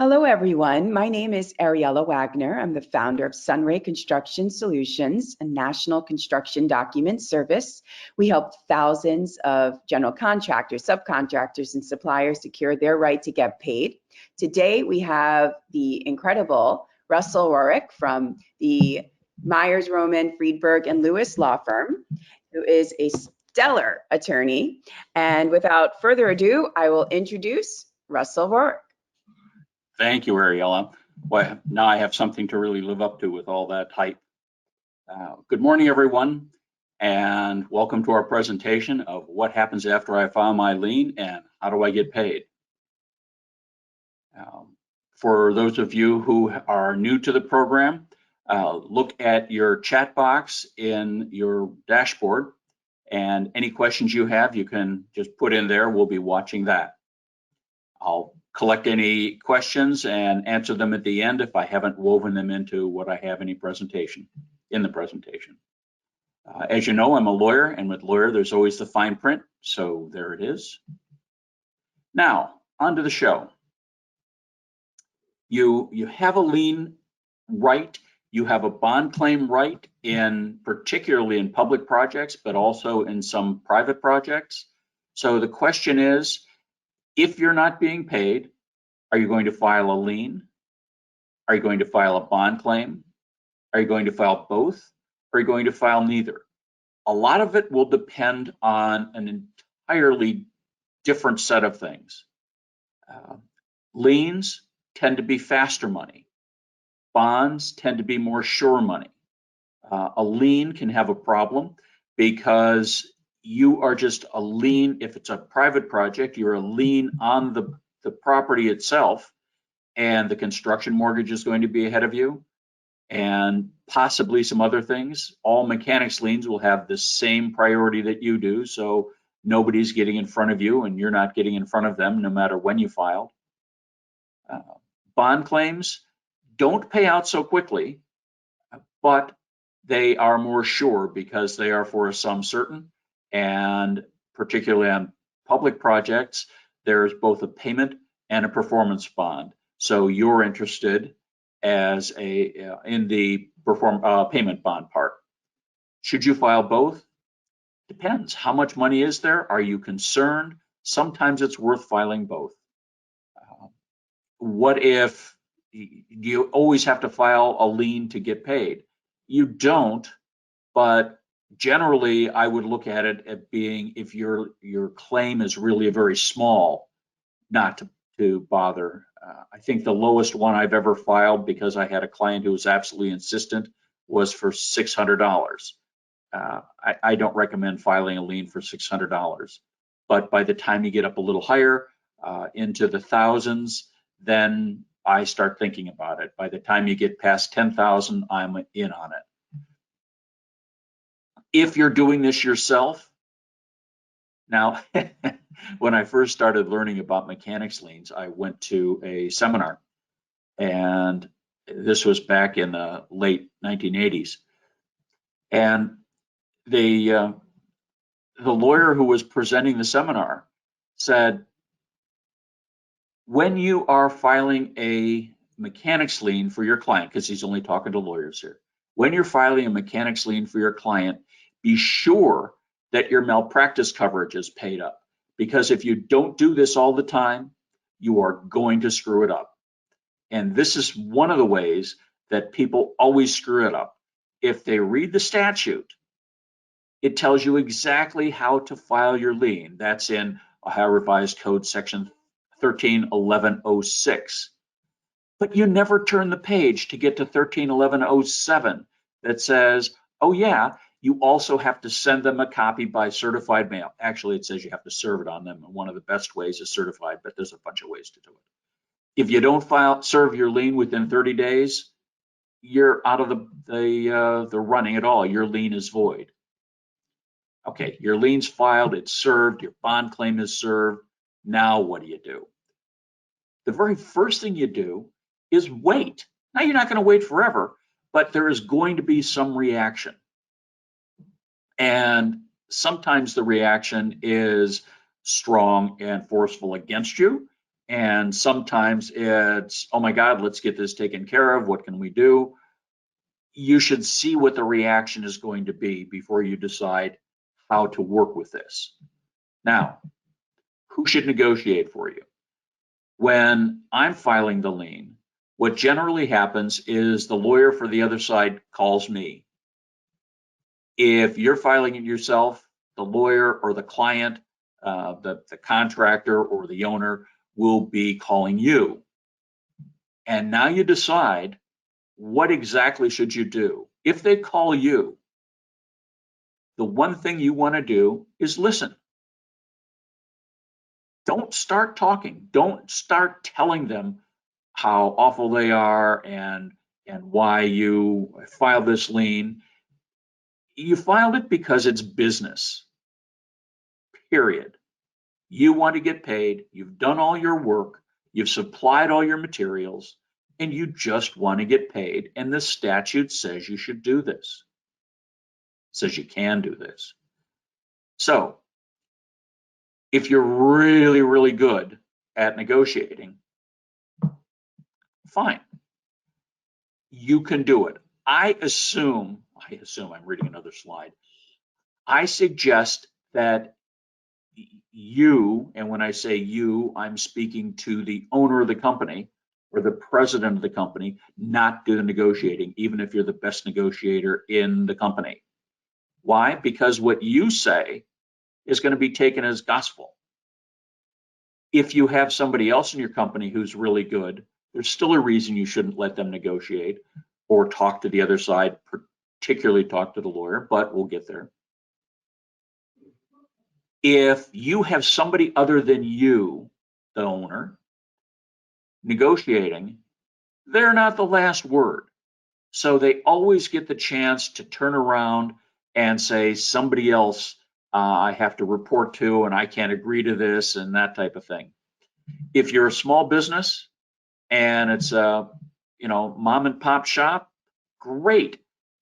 Hello, everyone. My name is Ariella Wagner. I'm the founder of SunRay Construction Solutions, a national construction document service. We help thousands of general contractors, subcontractors, and suppliers secure their right to get paid. Today, we have the incredible Russell Rorick from the Myers, Roman, Friedberg, and Lewis law firm, who is a stellar attorney. And without further ado, I will introduce Russell Rorick. Thank you, Ariella. Well, now I have something to really live up to with all that hype. Good morning, everyone, and welcome to our presentation of what happens after I file my lien and how do I get paid. For those of you who are new to the program, look at your chat box in your dashboard, and any questions you have, you can just put in there. We'll be watching that. I'll collect any questions and answer them at the end if I haven't woven them into what I have in the presentation. As you know, I'm a lawyer, and with lawyer, there's always the fine print. So there it is. Now, on to the show. You have a lien right. You have a bond claim right, particularly in public projects, but also in some private projects. So the question is, if you're not being paid, are you going to file a lien? Are you going to file a bond claim? Are you going to file both? Or are you going to file neither? A lot of it will depend on an entirely different set of things. Liens tend to be faster money. Bonds tend to be more sure money. A lien can have a problem because you are just a lien. If it's a private project, you're a lien on the property itself, and the construction mortgage is going to be ahead of you, and possibly some other things. All mechanics liens will have the same priority that you do, so nobody's getting in front of you and you're not getting in front of them no matter when you filed. Bond claims don't pay out so quickly, but they are more sure because they are for a sum certain. And particularly on public projects, there's both a payment and a performance bond. So you're interested as in the payment bond part. Should you file both? Depends. How much money is there? Are you concerned? Sometimes it's worth filing both. What if you always have to file a lien to get paid? You don't, but generally, I would look at it as being, if your claim is really very small, not to bother. I think the lowest one I've ever filed, because I had a client who was absolutely insistent, was for $600. I don't recommend filing a lien for $600, but by the time you get up a little higher into the thousands, then I start thinking about it. By the time you get past 10,000, I'm in on it. If you're doing this yourself, now, when I first started learning about mechanics liens, I went to a seminar, and this was back in the late 1980s. And the lawyer who was presenting the seminar said, when you are filing a mechanics lien for your client, because he's only talking to lawyers here, when you're filing a mechanics lien for your client, be sure that your malpractice coverage is paid up, because if you don't do this all the time, you are going to screw it up. And this is one of the ways that people always screw it up. If they read the statute, it tells you exactly how to file your lien. That's in Ohio Revised Code section 131106. But you never turn the page to get to 131107 that says, oh yeah, you also have to send them a copy by certified mail. Actually, it says you have to serve it on them, and one of the best ways is certified, but there's a bunch of ways to do it. If you don't serve your lien within 30 days, you're out of the running at all. Your lien is void. Okay, your lien's filed, it's served, your bond claim is served. Now what do? The very first thing you do is wait. Now, you're not going to wait forever, but there is going to be some reaction. And sometimes the reaction is strong and forceful against you, And sometimes it's, oh my God, let's get this taken care of. What can we do? You should see what the reaction is going to be before you decide how to work with this. Now, who should negotiate for you? When I'm filing the lien, what generally happens is the lawyer for the other side calls me. If you're filing it yourself, the lawyer or the client, the contractor or the owner will be calling you. And now you decide, what exactly should you do? If they call you, the one thing you want to do is listen. Don't start talking. Don't start telling them how awful they are and why you filed this lien. You filed it because it's business, period. You want to get paid. You've done all your work. You've supplied all your materials, and you just want to get paid. And the statute says you should do this. It says you can do this. So if you're really, really good at negotiating, fine. You can do it. I assume I'm reading another slide. I suggest that you, and when I say you, I'm speaking to the owner of the company or the president of the company, not do the negotiating, even if you're the best negotiator in the company. Why? Because what you say is going to be taken as gospel. If you have somebody else in your company who's really good, there's still a reason you shouldn't let them negotiate or talk to the other side, particularly talk to the lawyer, but we'll get there. If you have somebody other than you, the owner, negotiating, they're not the last word. So they always get the chance to turn around and say, somebody else I have to report to and I can't agree to this and that type of thing. If you're a small business and it's a mom and pop shop, great.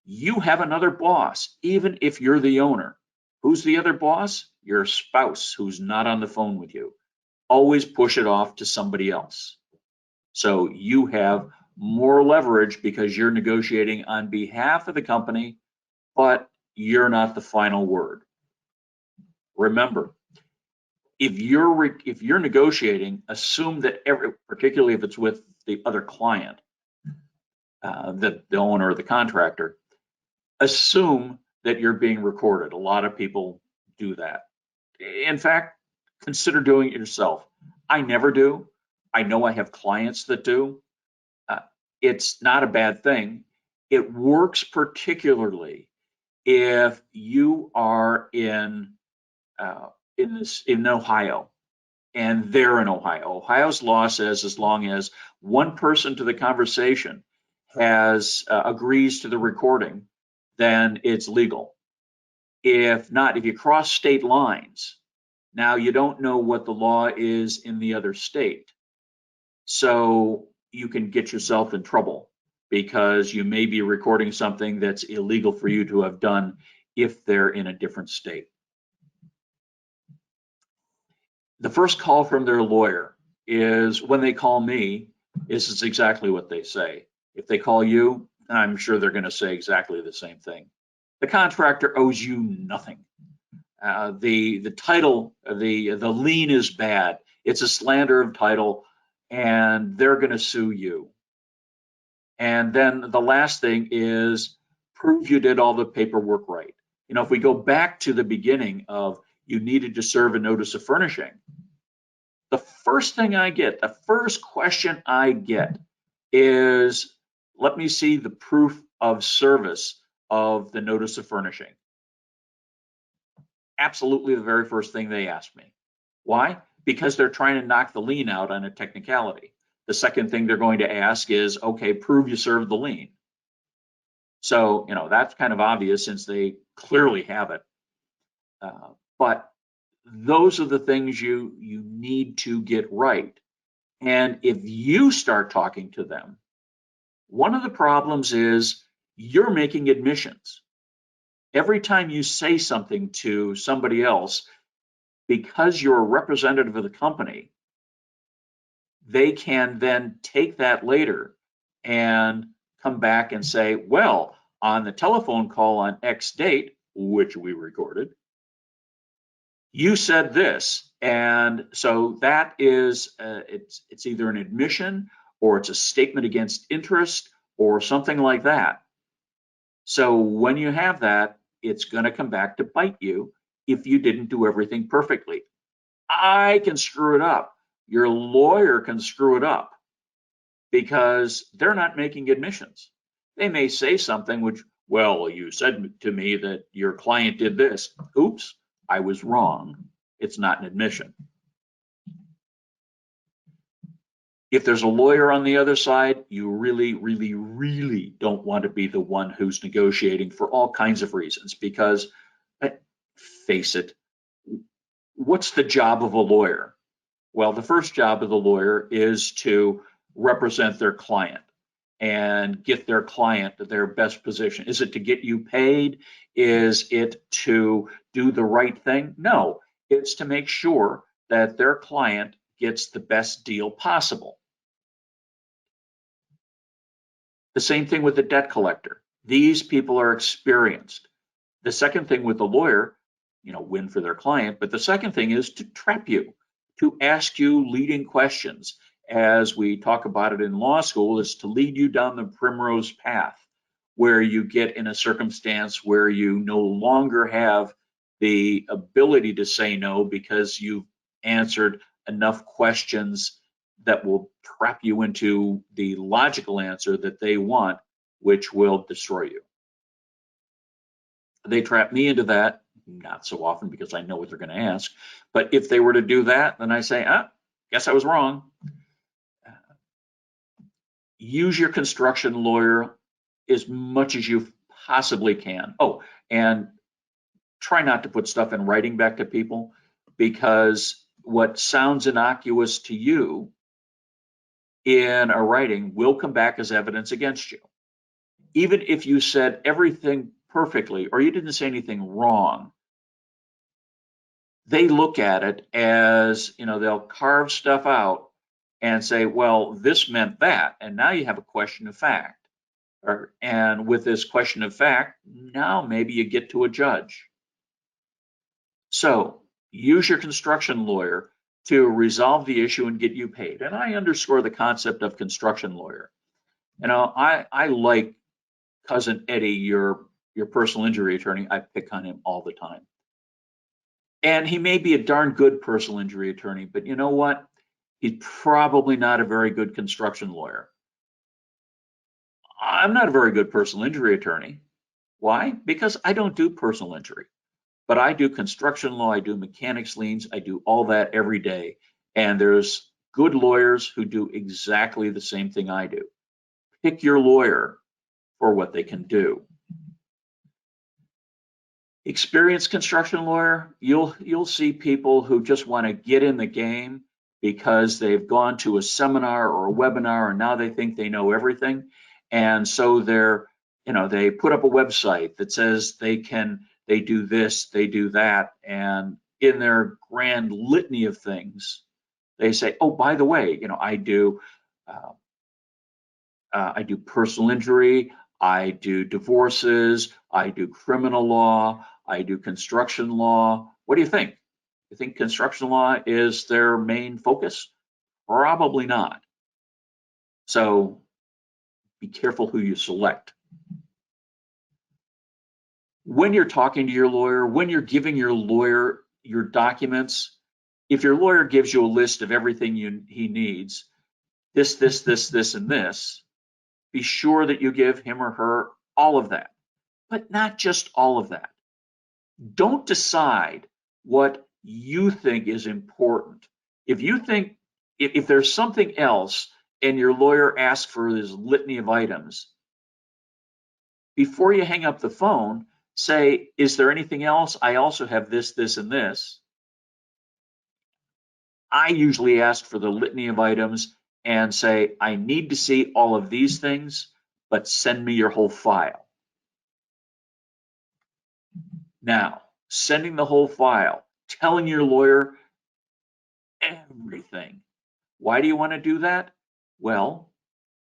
You have another boss, even if you're the owner. Who's the other boss? Your spouse who's not on the phone with you. Always push it off to somebody else. So you have more leverage because you're negotiating on behalf of the company, but you're not the final word. Remember, if you're negotiating, assume that particularly if it's with the other client, the owner or the contractor, assume that you're being recorded. A lot of people do that. In fact, consider doing it yourself. I never do. I know I have clients that do. It's not a bad thing. It works particularly if you are in Ohio and they're in Ohio. Ohio's law says as long as one person to the conversation agrees to the recording, then it's legal. If not, if you cross state lines, now you don't know what the law is in the other state. So you can get yourself in trouble because you may be recording something that's illegal for you to have done if they're in a different state. The first call from their lawyer is when they call me, this is exactly what they say. If they call you, I'm sure they're going to say exactly the same thing. The contractor owes you nothing. The title, the lien is bad. It's a slander of title, and they're going to sue you. And then the last thing is prove you did all the paperwork right. If we go back to the beginning of you needed to serve a notice of furnishing, the first question I get is, let me see the proof of service of the notice of furnishing. Absolutely the very first thing they ask me. Why? Because they're trying to knock the lien out on a technicality. The second thing they're going to ask is, okay, prove you served the lien. So, that's kind of obvious since they clearly have it. But those are the things you need to get right. And if you start talking to them, one of the problems is you're making admissions. Every time you say something to somebody else, because you're a representative of the company, they can then take that later and come back and say, well, on the telephone call on X date, which we recorded, you said this. And so that is, it's either an admission or it's a statement against interest or something like that. So when you have that, it's going to come back to bite you if you didn't do everything perfectly. I can screw it up. Your lawyer can screw it up because they're not making admissions. They may say something which, well, you said to me that your client did this. Oops, I was wrong. It's not an admission. If there's a lawyer on the other side, you really, really, really don't want to be the one who's negotiating for all kinds of reasons, because face it, what's the job of a lawyer? Well, the first job of the lawyer is to represent their client and get their client to their best position. Is it to get you paid? Is it to do the right thing? No, it's to make sure that their client gets the best deal possible. The same thing with the debt collector. These people are experienced. The second thing with the lawyer, win for their client, but the second thing is to trap you, to ask you leading questions. As we talk about it in law school, is to lead you down the primrose path, where you get in a circumstance where you no longer have the ability to say no because you've answered enough questions that will trap you into the logical answer that they want, which will destroy you. They trap me into that, not so often because I know what they're going to ask. But if they were to do that, then I say, guess I was wrong. Use your construction lawyer as much as you possibly can. Oh, and try not to put stuff in writing back to people, because what sounds innocuous to you in a writing will come back as evidence against you. Even if you said everything perfectly or you didn't say anything wrong, they look at it as, they'll carve stuff out and say, well, this meant that. And now you have a question of fact. And with this question of fact, now maybe you get to a judge. So use your construction lawyer to resolve the issue and get you paid. And I underscore the concept of construction lawyer. I like Cousin Eddie, your personal injury attorney. I pick on him all the time. And he may be a darn good personal injury attorney, but you know what? He's probably not a very good construction lawyer. I'm not a very good personal injury attorney. Why? Because I don't do personal injury, but I do construction law, I do mechanics liens, I do all that every day. And there's good lawyers who do exactly the same thing I do. Pick your lawyer for what they can do. Experienced construction lawyer, you'll see people who just want to get in the game because they've gone to a seminar or a webinar and now they think they know everything. And so they put up a website that says they do this, they do that, and in their grand litany of things, they say, oh, by the way, I do personal injury, I do divorces, I do criminal law, I do construction law. What do you think? You think construction law is their main focus? Probably not. So be careful who you select. When you're talking to your lawyer, when you're giving your lawyer your documents, if your lawyer gives you a list of everything he needs, this, and this, be sure that you give him or her all of that, but not just all of that. Don't decide what you think is important. If you think, if there's something else and your lawyer asks for this litany of items, before you hang up the phone, say, is there anything else? I also have this, and this. I usually ask for the litany of items and say, I need to see all of these things, but send me your whole file. Now, sending the whole file, telling your lawyer everything. Why do you want to do that? Well,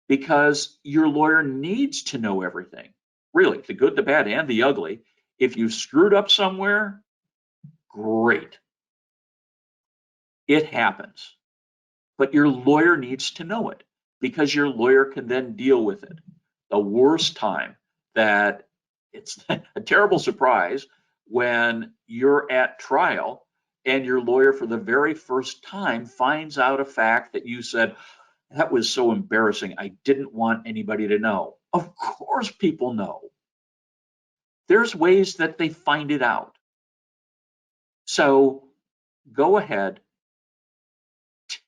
because your lawyer needs to know everything. Really, the good, the bad, and the ugly. If you screwed up somewhere, great. It happens. But your lawyer needs to know it because your lawyer can then deal with it. The worst time that it's a terrible surprise when you're at trial and your lawyer for the very first time finds out a fact that you said, that was so embarrassing. I didn't want anybody to know. Of course people know. There's ways that they find it out. So go ahead,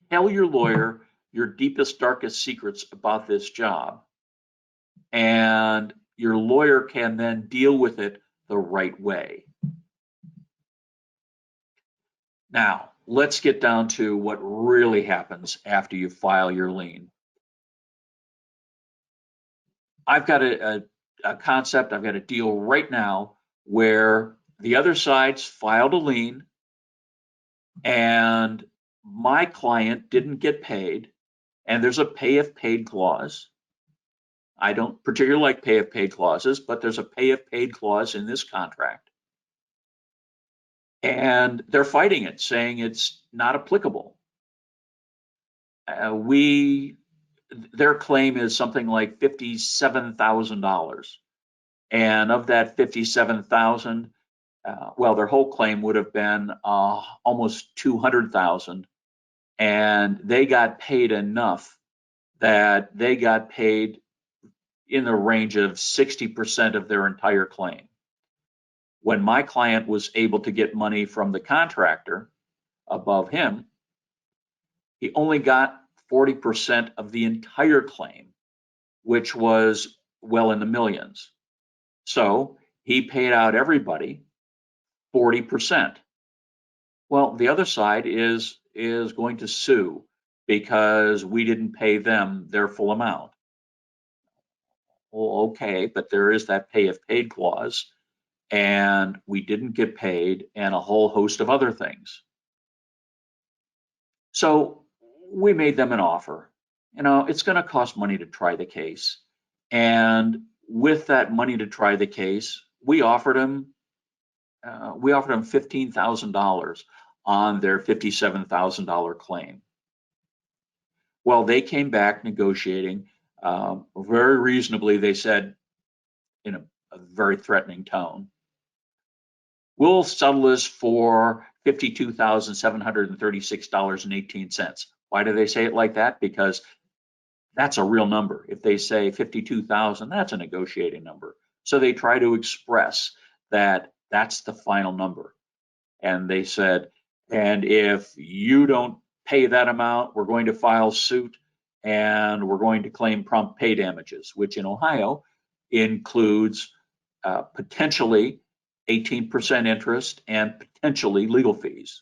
tell your lawyer your deepest, darkest secrets about this job, and your lawyer can then deal with it the right way. Now, let's get down to what really happens after you file your lien. I've got a concept, I've got a deal right now where the other side's filed a lien and my client didn't get paid, and there's a pay if paid clause. I don't particularly like pay if paid clauses, but there's a pay if paid clause in this contract. And they're fighting it, saying it's not applicable. Their claim is something like $57,000. And of that 57,000, well, their whole claim would have been almost 200,000, and they got paid enough that they got paid in the range of 60% of their entire claim. When my client was able to get money from the contractor above him, he only got 40% of the entire claim, which was well in the millions. So he paid out everybody 40%. Well, the other side is going to sue because we didn't pay them their full amount. Well, okay, but there is that pay if paid clause, and we didn't get paid, and a whole host of other things. So we made them an offer. You know, it's going to cost money to try the case. And with that money to try the case, we offered them $15,000 on their $57,000 claim. Well, they came back negotiating very reasonably. They said in a very threatening tone, we'll settle this for $52,736.18. Why do they say it like that? Because that's a real number. If they say 52,000, that's a negotiating number. So they try to express that that's the final number. And they said, and if you don't pay that amount, we're going to file suit and we're going to claim prompt pay damages, which in Ohio includes potentially 18% interest and potentially legal fees.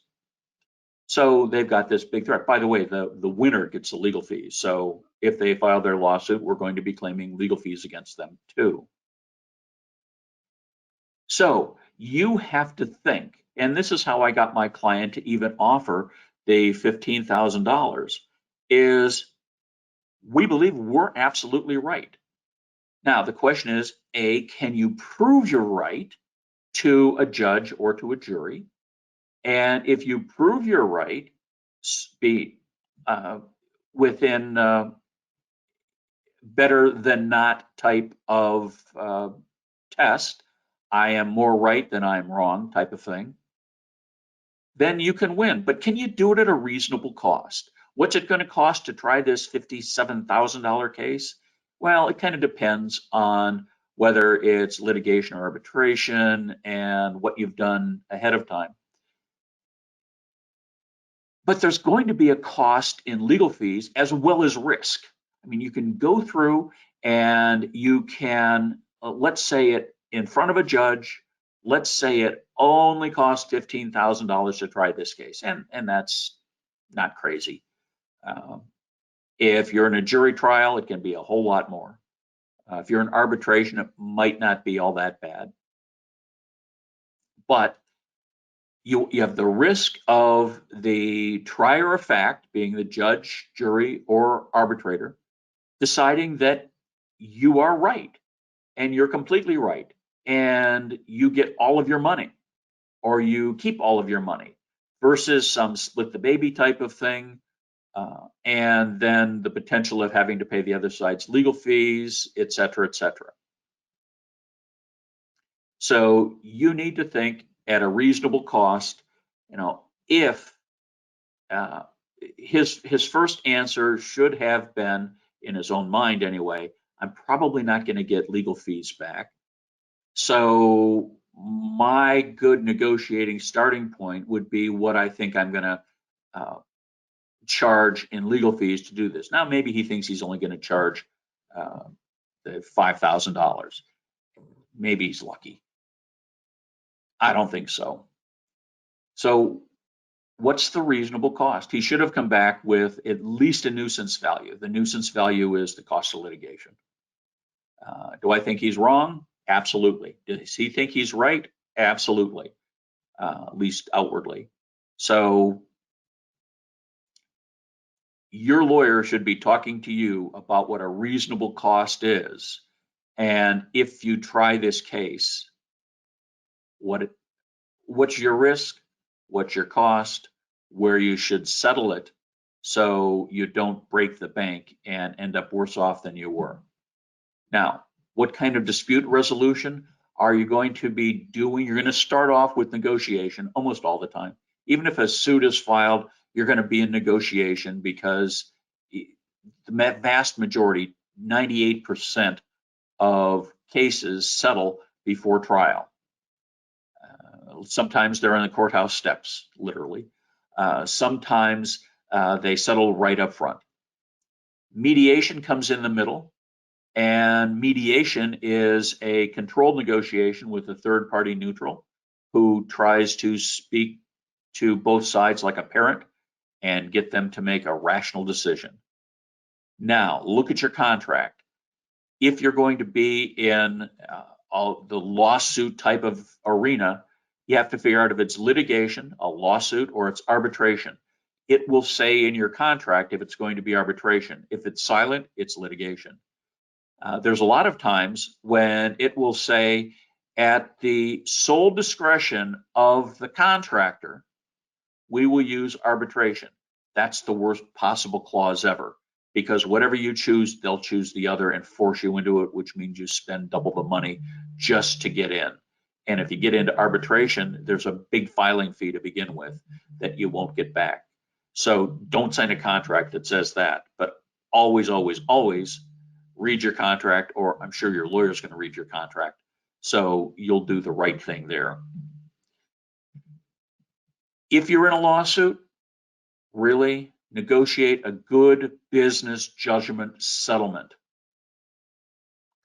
So they've got this big threat. By the way, the winner gets the legal fees. So if they file their lawsuit, we're going to be claiming legal fees against them too. So you have to think, and this is how I got my client to even offer the $15,000, is we believe we're absolutely right. Now, the question is, A, can you prove you're right to a judge or to a jury? And if you prove you're right, be within better than not type of test, I am more right than I'm wrong type of thing, then you can win. But can you do it at a reasonable cost? What's it going to cost to try this $57,000 case? Well, it kind of depends on whether it's litigation or arbitration and what you've done ahead of time. But there's going to be a cost in legal fees as well as risk. I mean, you can go through and you can, let's say it in front of a judge, let's say it only costs $15,000 to try this case, and that's not crazy. If you're in a jury trial, it can be a whole lot more. If you're in arbitration, it might not be all that bad. But you have the risk of the trier of fact, being the judge, jury, or arbitrator, deciding that you are right and you're completely right and you get all of your money or you keep all of your money, versus some split the baby type of thing, and then the potential of having to pay the other side's legal fees, et cetera, et cetera. So you need to think at a reasonable cost. If his first answer should have been, in his own mind anyway, I'm probably not going to get legal fees back. So my good negotiating starting point would be what I think I'm going to charge in legal fees to do this. Now, maybe he thinks he's only going to charge $5,000. Maybe he's lucky. I don't think so. So what's the reasonable cost? He should have come back with at least a nuisance value. The nuisance value is the cost of litigation. Do I think he's wrong? Absolutely. Does he think he's right? Absolutely, at least outwardly. So your lawyer should be talking to you about what a reasonable cost is. And if you try this case, what's your risk? What's your cost? Where you should settle it so you don't break the bank and end up worse off than you were. Now, what kind of dispute resolution are you going to be doing? You're going to start off with negotiation almost all the time. Even if a suit is filed, you're going to be in negotiation, because the vast majority, 98% of cases settle before trial. Sometimes they're on the courthouse steps, literally. Sometimes they settle right up front. Mediation comes in the middle, and mediation is a controlled negotiation with a third party neutral who tries to speak to both sides like a parent and get them to make a rational decision. Now, look at your contract. If you're going to be in the lawsuit type of arena, you have to figure out if it's litigation, a lawsuit, or it's arbitration. It will say in your contract if it's going to be arbitration. If it's silent, it's litigation. There's a lot of times when it will say, at the sole discretion of the contractor, we will use arbitration. That's the worst possible clause ever, because whatever you choose, they'll choose the other and force you into it, which means you spend double the money just to get in. And if you get into arbitration, there's a big filing fee to begin with that you won't get back. So don't sign a contract that says that, but always, always, always read your contract, or I'm sure your lawyer's going to read your contract, so you'll do the right thing there. If you're in a lawsuit, really negotiate a good business judgment settlement.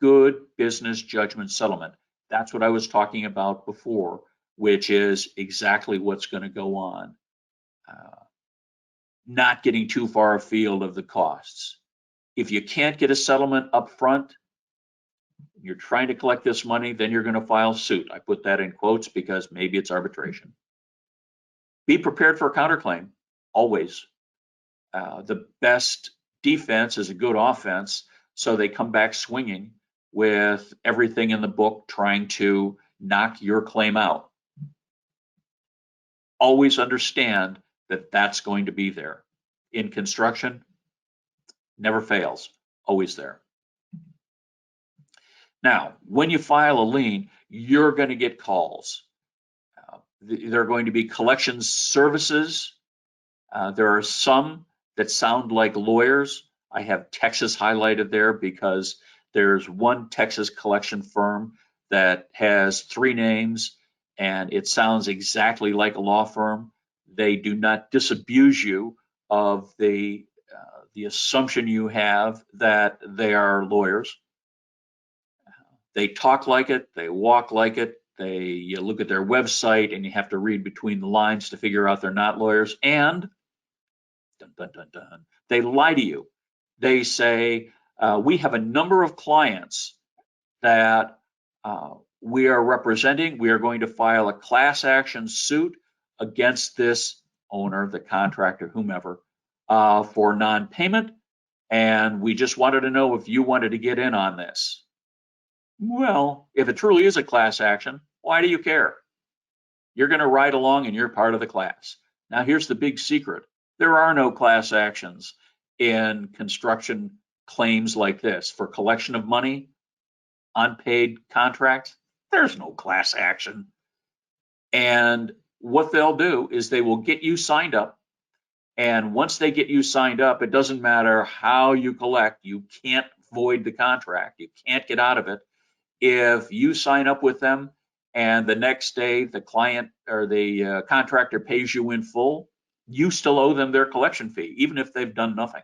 Good business judgment settlement. That's what I was talking about before, which is exactly what's going to go on. Not getting too far afield of the costs. If you can't get a settlement up front, you're trying to collect this money, then you're going to file suit. I put that in quotes because maybe it's arbitration. Be prepared for a counterclaim, always. The best defense is a good offense, so they come back swinging with everything in the book trying to knock your claim out. Always understand that that's going to be there. In construction, never fails, always there. Now, when you file a lien, you're going to get calls. There are going to be collections services. There are some that sound like lawyers. I have Texas highlighted there because there's one Texas collection firm that has 3 names, and it sounds exactly like a law firm. They do not disabuse you of the assumption you have that they are lawyers. They talk like it, they walk like it, you look at their website and you have to read between the lines to figure out they're not lawyers, and dun, dun, dun, dun, they lie to you. They say, we have a number of clients that we are representing. We are going to file a class action suit against this owner, the contractor, whomever, for non-payment, and we just wanted to know if you wanted to get in on this. Well, if it truly is a class action, why do you care? You're going to ride along and you're part of the class. Now, here's the big secret. There are no class actions in construction claims like this. For collection of money, unpaid contracts, there's no class action. And what they'll do is they will get you signed up. And once they get you signed up, it doesn't matter how you collect. You can't void the contract. You can't get out of it. If you sign up with them and the next day the client or the contractor pays you in full, you still owe them their collection fee, even if they've done nothing.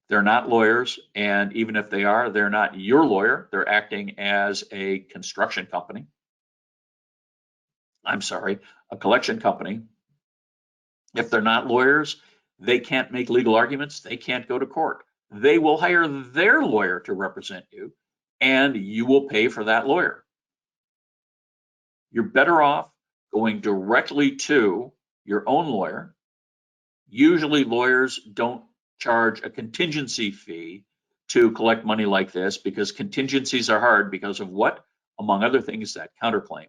They're not lawyers, and even if they are, they're not your lawyer. They're acting as a construction company. I'm sorry, a collection company. If they're not lawyers, they can't make legal arguments. They can't go to court. They will hire their lawyer to represent you, and you will pay for that lawyer. You're better off going directly to your own lawyer. Usually lawyers don't charge a contingency fee to collect money like this because contingencies are hard because of what? Among other things, that counterclaim.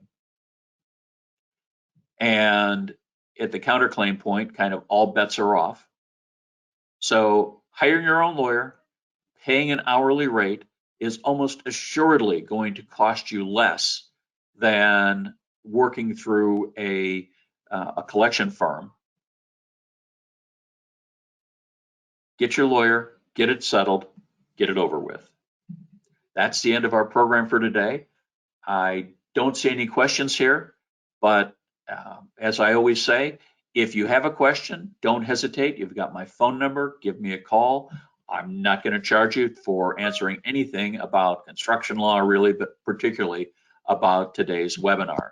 And at the counterclaim point, kind of all bets are off. So hiring your own lawyer, paying an hourly rate is almost assuredly going to cost you less than working through a collection firm. Get your lawyer, get it settled, get it over with. That's the end of our program for today. I don't see any questions here, but as I always say, if you have a question, don't hesitate. You've got my phone number, give me a call. I'm not going to charge you for answering anything about construction law, really, but particularly about today's webinar.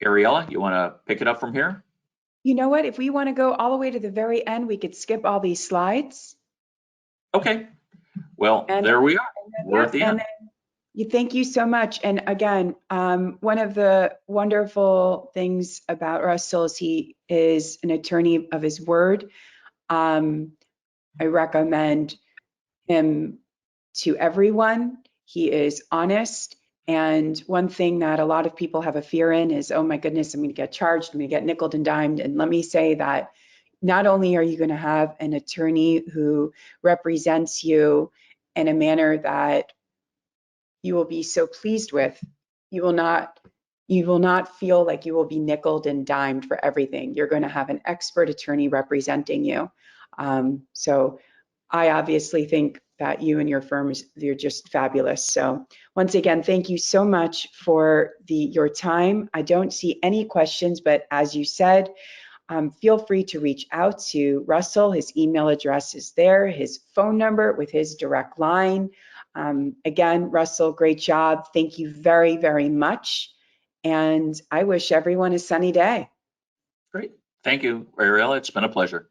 Ariella, you want to pick it up from here? You know what? If we want to go all the way to the very end, we could skip all these slides. Okay. Well, there we are. We're at the end. Thank you so much. And again, one of the wonderful things about Russell is he is an attorney of his word. I recommend him to everyone. He is honest. And one thing that a lot of people have a fear in is, oh my goodness, I'm going to get charged, I'm going to get nickeled and dimed. And let me say that not only are you going to have an attorney who represents you in a manner that you will be so pleased with, you will not feel like you will be nickeled and dimed for everything. You're going to have an expert attorney representing you. So I obviously think that you and your firms, you're just fabulous. So once again, thank you so much for your time. I don't see any questions, but as you said, feel free to reach out to Russell. His email address is there, his phone number with his direct line. Again, Russell, great job. Thank you very, very much. And I wish everyone a sunny day. Great. Thank you, Ariella. It's been a pleasure.